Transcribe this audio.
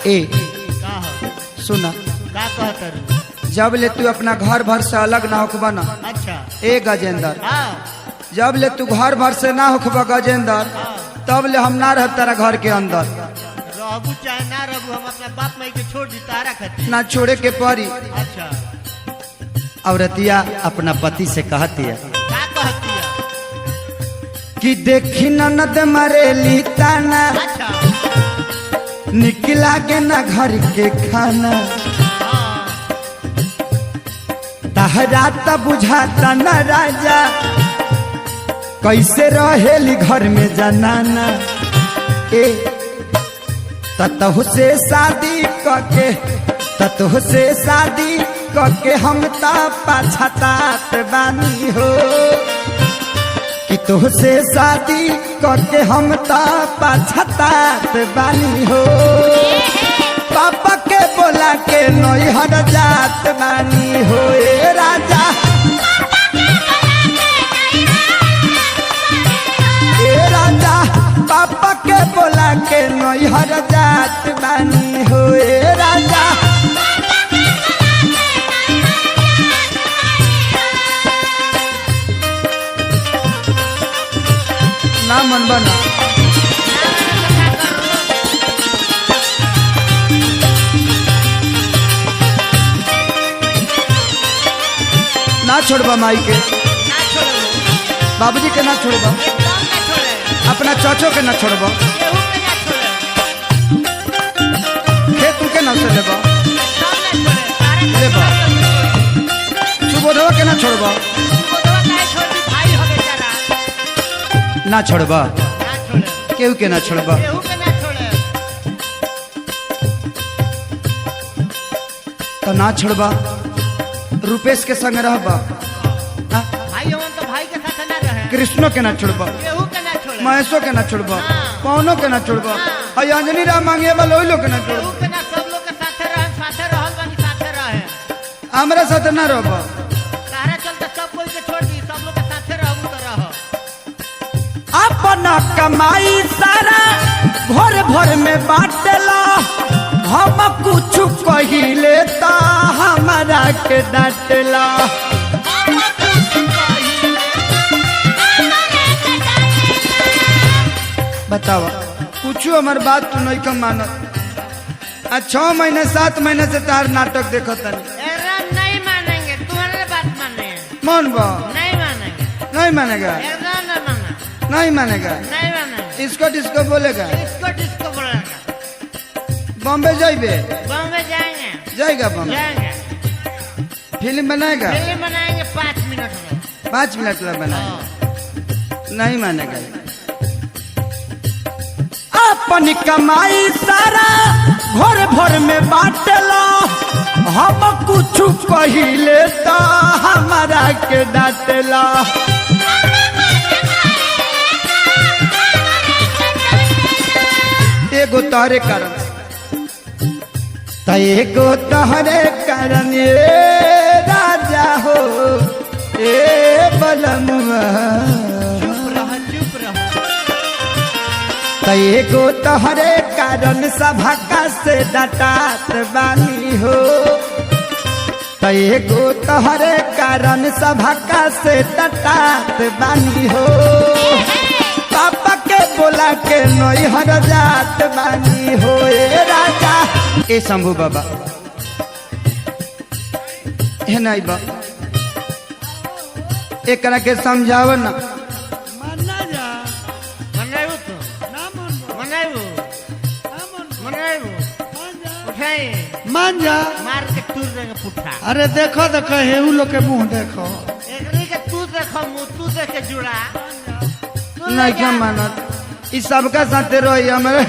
ए का हो सुना, का कहतर जब ले तू अपना घर भर से अलग ना होखबा ना, अच्छा ए गजेंद्र, हाँ जब ले तू घर भर से ना होखबा गजेंद्र, तब ले हम ना रह तेरा घर के अंदर। रहबू चाहे ना रहबू, हम अपना बाप माई के छोड़ दी तारा खातिर। ना छोड़े के परी। अच्छा औरतिया अपना पति से कहती है का कहती है? कि देखी ननद मरेली ताना, अच्छा निकला के ना घर के खाना, हाँ तहरा त बुझाता न राजा, कैसे रहेली घर में जनाना। ए ततहु से शादी करके, ततहु से शादी करके हम ता पछतात बानी हो, कि तुह से शादी करके हम ता पछतात बानी हो। पापा के बोला के नैहर जात बानी हो ए राजा, ए राजा पापा के बोला के नैहर जात बानी हो ए राजा। ना मन बना ना छोड़बा माई के, ना छोड़ो, बाबूजी के ना छोड़बा, एकदम ना छोड़े, अपना चाचो के ना छोड़बा, केहू के ना छोड़े, खेत के ना से लेबा, एकदम ना छोड़े, तारा लेबा, सुबोधवा के ना छोड़बा, सुबोधवा काहे छोड़ दी? भाई हो बेचारा। ना छोड़बा, ना छोड़े, केहू के ना छोड़बा। केहू के ना छोड़े। तो ना छोड़बा, रुपेश के संग रहबा, हाँ? भाई हमन तो भाई के साथ ना रहे, कृष्णो के ना छोड़बा, केहू के ना छोड़े, महेशो के ना छोड़बा, हाँ। पवनो के ना छोड़बा, और अंजनी राम मांगे वाला ओइ लोग के ना केहू छोड़बा। के ना, सब लोग के साथे रहे, साथे रहल बानी, साथे रहे। हमरा साथ ना रहबा, तारा चलते सब कोई के छोड़ दी, सब लोग के साथे रहबू तो रह। अपना कमाई सारा भोर भोर में बाटला, हम कुछ कहिले ता हमारा के डांटला। बतावा कुछ हमार बात तू नहीं कम मानत। 6 महीने 7 महीने से तार नाटक देखत तनी। एकदम नहीं मानेंगे, तुम्हारे बात मानेंगे, मन बा नहीं मानेंगे, नहीं मानेगा, एकदम नहीं माना, नहीं मानेगा, नहीं मानेंगे। इसको डिस्को बोलेगा। इसको डिस्को बोलेगा। बॉम्बे जाइबे, बॉम्बे जाएंगे, जाएगा बॉम्बे, जाएंगे, फिल्म बनाएगा, फिल्म बनाएंगे 5 मिनट में। 5 मिनट में बनाएगा, हाँ। नहीं मानेगा। अपन कमाई सारा भोर भोर में बाटला, हम कुछ कहिले ता हमारा के डांटला। एगो तोहरे कारण, त एगो तोहरे कारण ए राजा हो ए बलमुआ, चुप रह, चुप रह। त एगो तोहरे कारण सभा से डटात बानी हो, त एगो तोहरे कारण सभा से डटात बानी हो। पापा के बोला के नैहर जात बानी हो ए राजा। ए शंभू बाबा हे नहीं बा, एकरा के समझाव ना। मनाइबू तू? मनाइबू? मनाइबू? उठाई, मान जा। मार के तूर देंगे पुट्ठा। अरे देखो देखो हेऊ लोग के मुंह देखो, एकरी के तू देखो मुँह, तू देख के जुड़ा। तू नहीं ले क्या जा। मानत, इस सबका साथे रही हमारे